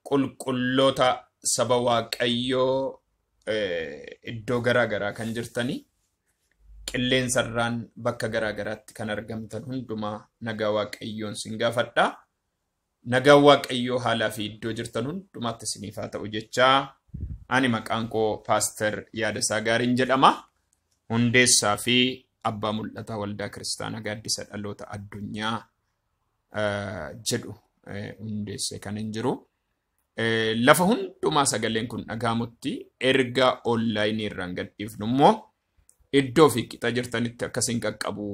qulqulloota saba waaqayyoo iddoo garaa garaa kan jirtanii qilleensarraan bakka garaa garaatti kan argamtan hundumaa nagaa waaqayyoon sin gaafadha. Nagaa waaqayyoo haalaa fi iddoo jirtan hundumaatti isiniif haa ta'u jechaa ani maqaan koo Paaster Yaadasaa Gaariin jedhama. Hundeessaa fi abbaa mul'ataa waldaa kiristaanaa gaaddisa dhaloota addunyaa jedhu hundeesse kan hin jiru. Lafa hundumaa sagaleen kun dhagaamutti erga onlaayinii irraan gadhiifnu immoo iddoo fi qixa jirtanitti akkasiin qaqqabu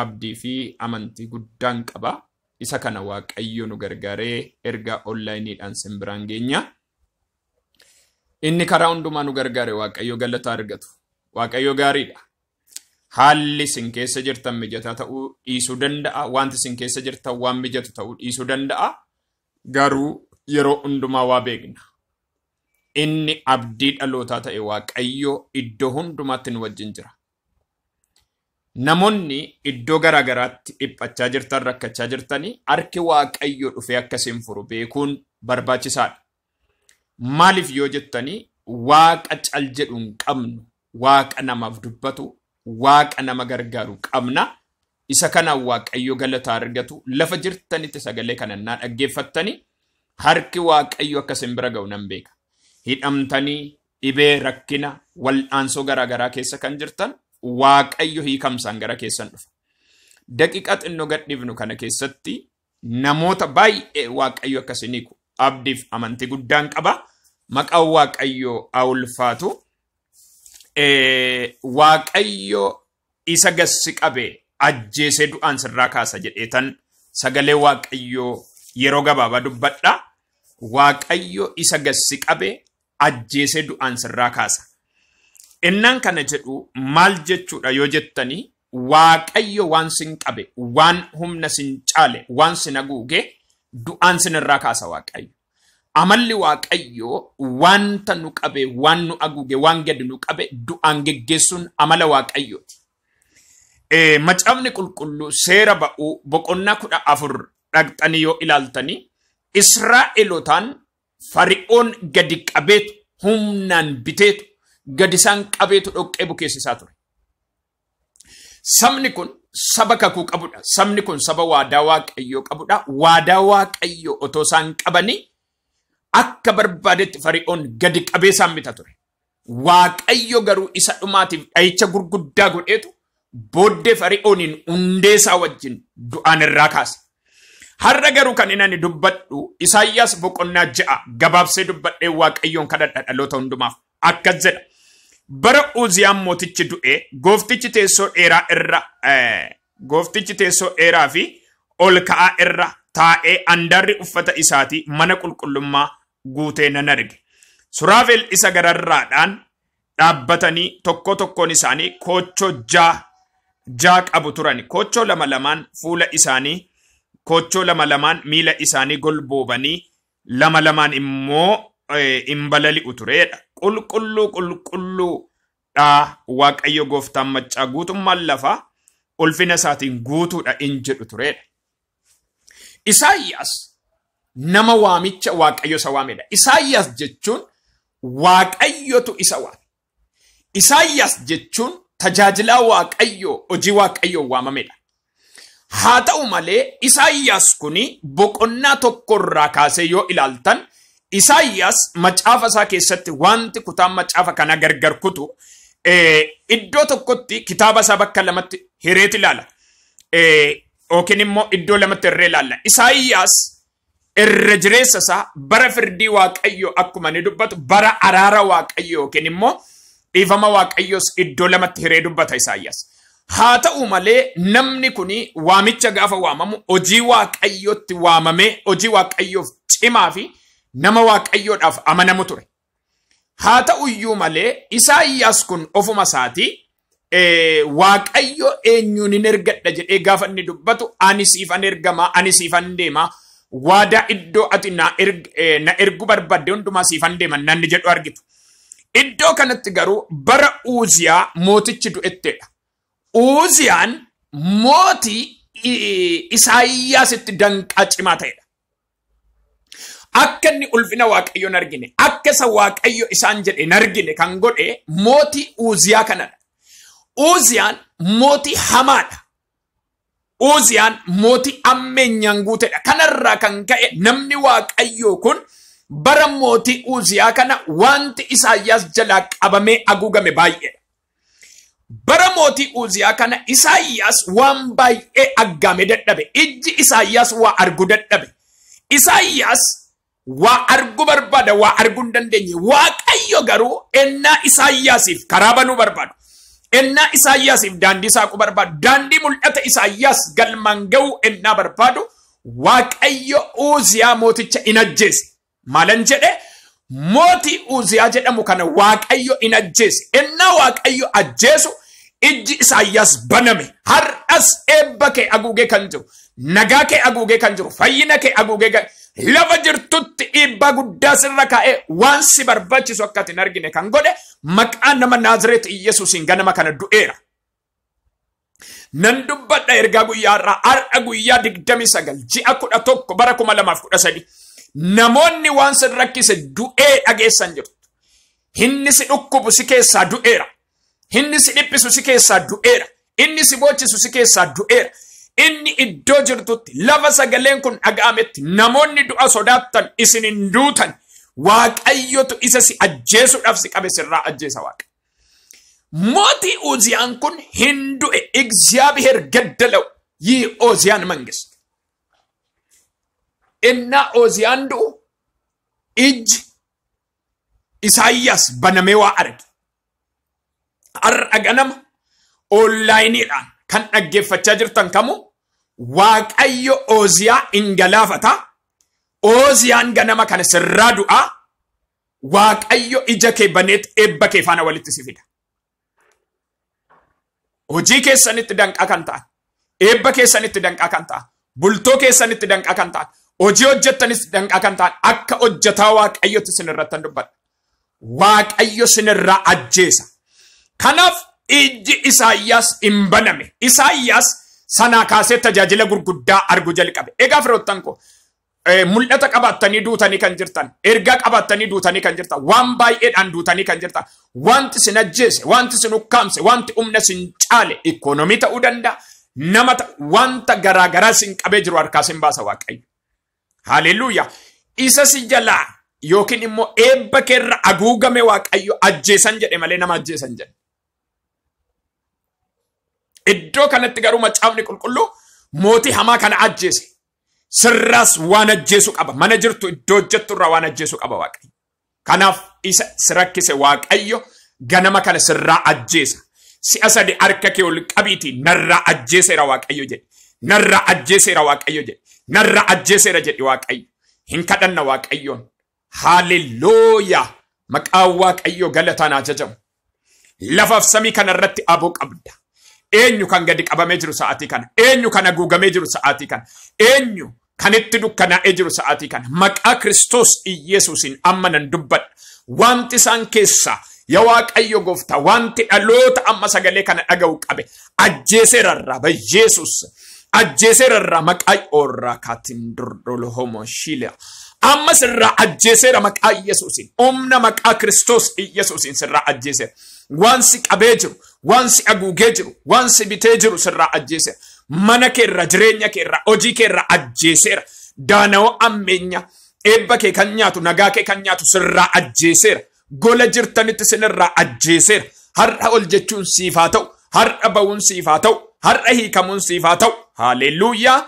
abdii fi amantii guddaan qaba. Isa kana waaqayyo nu gargaaree erga onlaayiniidhaan sin biraan geenya. Inni karaa hundumaa nu gargaare waaqayyo galata argatu. Waaqayyo gaariidha. Haalli sin keessa jirtan mijataa ta'uu dhiisuu danda'a. Wanti sin keessa jirtan waan mijatu ta'uu dhiisuu danda'a. Garuu yeroo hundumaa waa beekna. Inni abdii dhalootaa ta'e waaqayyo iddoo hundumaatti nu wajjin jira. Namoonni iddoo garaa garaatti dhiphachaa jirtan, rakkachaa jirtanii harki waaqayyo dhufee akkasiin furu beekuun barbaachisaadha. Maaliif yoo jettanii waaqa cal jedhu hin qabnu, waaqa namaaf dubbatu, waaqa nama gargaaru qabna. Isa kanaan waaqayyo galata argatu. Lafa jirtanitti sagalee kanannaa dhaggeeffattanii harki waaqayyo akkasiin bira ga'u nan beeka. Hidhamtanii dhibee rakkina wal'aansoo garaa garaa keessa kan jirtan waaqayyo hiikamsaan gara keessan dhufa. Daqiiqaa xinnoo gadhiifnu kana keessatti namoota baay'ee waaqayyo akkasiin hiiku abdiif amantii guddaan qaba. Maqaan waaqayyo haa ulfaatu. Waaqayyo isa gassi qabee ajjeesee du'aan sirraa kaasa jedheetan sagalee waaqayyo yeroo gabaabaa dubbadha. Waaqayyo isa gassi qabee ajjeesee du'aan sirraa kaasa. Innaan kana jedhu maal jechuudha yoo jettanii waaqayyo waan sin qabe, waan humna sin caale, waan sin haguuge du'aan sin irraa kaasa waaqayyo. Amalli waaqayyo wanta nu qabe, waan nu haguuge, waan gadi nu qabe du'aan geggeessuun amala waaqayyooti. Macaafni qulqulluu seera ba'uu boqonnaa 14 dhaqxanii yoo ilaaltanii Israa'elootaan Fari'oon gadi qabeetu humnaan biteetu gadi isaan qabeetu dhoqqee bukeessisaa ture. Sabni kun saba kakuu qabudha. Sabni kun saba waadaa waaqayyoo qabudha. Waadaa waaqayyoo otoo isaan qabanii akka barbaadetti Fari'oon gadi qabee isaan bita ture. Waaqayyo garuu isa dhumaatiif dha'icha gurguddaa godheetu booddee Fari'ooniin hundeesaa wajjin du'aan irraa kaase. Har'a garuu kan inni dubbadhu Isaayyaas boqonnaa 6 gabaabsee dubbadhee waaqayyoon kadhadha dhaloota hundumaaf akkas jedha. Bara Uziyaan mootichi du'e gooftichi teessoo dheeraa fi ol ka'aa irra taa'ee andaarri uffata isaatii mana qulqullummaa guutee nan arge. Suraafel isa gararraadhaan dhaabbatanii tokkoon isaanii koochoo jaa qabu turani. Koochoo lama fuula isaanii, koochoo lama miila isaanii golboobanii, lama immoo in balali'u turedha. Qulqulluu waaqayyo gooftaan maccaa guutummaan lafaa ulfina isaatiin guutuudha in jedhu turedha. Isaayyaas nama waamicha waaqayyo isa waamedha. Isaayyaas jechuun waaqayyotu isa waame. Isaayyaas jechuun tajaajilaa waaqayyo, hojii waaqayyo waamamedha. Haa ta'u malee Isaayyaas kuni boqonnaa 1 irraa kaasee yoo ilaaltan Isaayyaas macaafa isaa keessatti wanti kutaan macaafa kana gargar kutu iddoo tokkotti kitaaba isaa bakka lamatti hireeti ilaala. Yookiin immoo iddoo lamatti irree ilaalla. Isaayyaas irra jireessa isaa bara firdii waaqayyo akkuma ni dubbatu bara araara waaqayyo yookiin immoo dhiifama waaqayyoos iddoo lamatti hiree dubbata Isaayyaas. Haa ta'u malee namni kuni waamicha gaafa waamamu hojii waaqayyootti waamamee hojii waaqayyoof cimaa fi nama waaqayyoodhaaf amanamu ture. Haa ta'u iyyuu malee Isaayyaas kun ofuma isaatii waaqayyo eenyuun hin ergadha jedhee gaafa inni dubbatu ani siifan ergamaa, ani siifan deemaa, waadaa iddoo ati na ergu barbaadde hundumaa siifan deeman nanni jedhu argitu. Iddoo kanatti garuu bara Uziyaa mootichi du'etteedha. Uziyaan mootii Isaayyaasitti danqaa cimaa ta'edha. akka inni ulfina waaqayyo hin argine akka isa waaqayyo isaan jedhe hin argine kan godhe mootii Uziyaa kanadha. Uziyaan mootii hamaadha. Uziyaan mootii ammeenyaan guutedha. Kanarraa kan ka'e namni waaqayyo kun bara mootii Uziyaa kana wanti Isaayyaas jalaa qabamee haguugame baay'eedha. Bara mootii Uziyaa kana Isaayyaas waan baay'ee aggaame dadhabe. Ijji Isaayyaas waa argu dadhabe. Isaayyaas waa argu barbaada, waa argu hin dandeenye. Waaqayyo garuu ennaa Isaayyaasiif karaa banuu barbaadu. Ennaa Isaayyaasiif daandii saaquu barbaadu. Daandii mul'ata Isaayyaas galmaan ga'uu ennaa barbaadu Waaqayyo Uziyaa mooticha in ajjeese. Maalan jedhe mootii Uziyaa jedhamu kana waaqayyo in ajjeese. Ennaa waaqayyo ajjeesu ijji Isaayyaas baname. Har'as eebba kee haguugee kan jiru, nagaa kee haguugee kan jiru, fayyina kee haguugee kan lafa jirtutti dhiibbaa guddaa sirra kaa'ee waan si barbaachisu akka ati hin argine kan godhe maqaan nama Naazreet Iyesuusiin ganama kana du'eera. Nan dubbadha ergaa guyyaarraa har'a guyyaa 29 ji'a 11 bara 2013 namoonni waan sin rakkise du'ee dhageessan jirtu. Inni si dhukkubu si keessaa du'eera. Inni si dhiphisu si keessaa du'eera. Inni si boochisu si keessaa du'eera. Inni iddoo jirtutti lafa sagaleen kun dhaga'ametti namoonni du'a sodaattan isin hin duutan. Waaqayyotu isa si ajjeesuudhaaf si qabe sirraa ajjeesa Waaqa. Mootii Uziyaan kun hin du'e እግዚአብሔር ገደለው ይህ ኦዚያን መንግስት እና ኦዚያን ዱ እጅ ኢሳይያስ በነሜዋ አርግ አርአገነም ኦንላይኒidhaan kan dhaggeeffachaa jirtan kamu waaqayyo Oziyaa ingalaafata. Oziyaan ganama kana sirraa du'a. Waaqayyo ija kee baneet eebba kee faana walitti si fida. Hojii keessanitti danqaa kan ta'an, eebba keessanitti danqaa kan ta'an, bultoo keessanitti danqaa kan ta'an, hojii hojjettanitti danqaa kan ta'an akka hojjetaa waaqayyotti sinirratti dubbadha. Waaqayyo sinirraa ajjeesa. Kanaaf ijji Isaayyaas hin baname. Isaayyaas sanaa kaasee tajaajila gurguddaa argu jalqabe. Egaa firoottan koo mul'ata qabattanii duutanii kan jirtan, ergaa qabattanii duutanii kan jirtan, waan baay'eedhaan duutanii kan jirtan, wanti sin ajjeese, wanti sin ukkaamse, wanti humna sin caale, ikoonomii ta'uu danda'a, nama wanta garaagaraa sin qabee jiru harkaa sin baasa Waaqayyo. Haleluuyaa. Isa si jalaa yookiin immoo eebba keerra haguugame Waaqayyo ajjeesan jedhe malee nama ajjeesan jedhe. Iddoo kanatti garuu macaafni qulqulluu mootii hamaa kana ajjeese. Sirraas waan ajjeesu qaba. Mana jirtu iddoo hojjetturraa waan ajjeesu qaba Waaqayyo. Kanaaf isa sirakkise Waaqayyo ganama kana sirraa ajjeesa. Si'a sadi harka kee ol qabiitii narraa ajjeeseera Waaqayyo jedhe. Narraa ajjeeseera Waaqayyo jedhe. Narraa ajjeeseera jedhe Waaqayyo. Hin kadhanna Waaqayyoon. Haleluuyaa. Maqaan Waaqayyo galataan ajajamu. Lafaaf samii kanarratti aboo qabda. Eenyu kan gadi qabamee jiru sa'aatii kana? Eenyu kan haguugamee jiru sa'aatii kana? Eenyu kan itti dukkanaa'ee jiru sa'aatii kana? Maqaa Kiristoos Iyesuusiin amma nan dubbadha. Wanti isaan keessaa yaa Waaqayyo Gooftaa wanti dhaloota amma sagalee kana dhaga'u qabe ajjeeseerarraa Yesuus ajjeeseerarraa maqaa orraa kaatiin durdolo homo shiila. Amma sirraa ajjeeseera maqaa Yesuusiin. Humna maqaa Kiristoos Iyesuusiin sirraa ajjeeseera. Wansi qabee jiru, wansi haguugee jiru, wansi bitee jiru sirraa ajjeeseera. Mana keerra, jireenya keerra, hojii keerra ajjeeseera. Daana'oo ammeenya eebba kee kan nyaatu, nagaa kee kan nyaatu sirraa ajjeeseera. Gola jirtanitti sinirraa ajjeeseera. Har'a ol jechuun siif haa ta'u, har'a ba'uun siif haa ta'u, har'a hiikamuun siif haa ta'u. Haleluuyaa.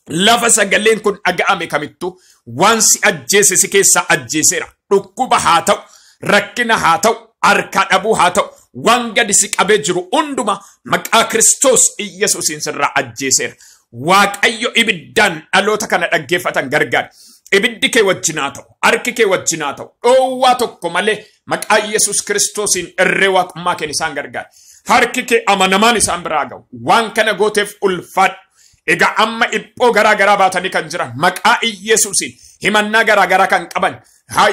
Lafa sagaleen kun dhaga'ame kamittuu wansi ajjeese si keessaa ajjeeseera. Dhukkuba haa ta'u, rakkina haa ta'u, harka dhabuu haa ta'u, waan gadi si qabee jiru hunduma maqaa Kiristoos Iyesuusiin sirraa ajjeeseera. Waaqayyo ibiddaan dhaloota kana dhaggeeffatan gargaara. Ibiddi kee wajjin haa ta'u, harki kee wajjin haa ta'u, dhoowwaa tokko malee maqaa Yesuus Kiristoosiin irree waaqummaa keen isaan gargaara. Harki kee amanamaan isaan biraa ga'u. Waan kana gooteef ulfaadhu. Egaa amma dhiphoo garaa baatanii kan jiran maqaa Iyesuusiin himannaa garaa kan qaban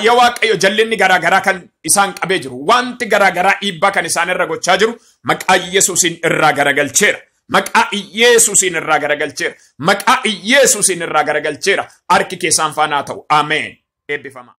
yaa Waaqayyo jallinni garaa kan isaan qabee jiru wanti garaa dhiibbaa kan isaan irra gochaa jiru maqaa Iyesuusiin irraa garagalcheera. Maqaa Iyyeesuusiin irraa garagalcheera. Maqaa Iyyeesuusiin irraa garagalcheera. Harki keessan faanaa ta'u. Ameen. Eebbifama.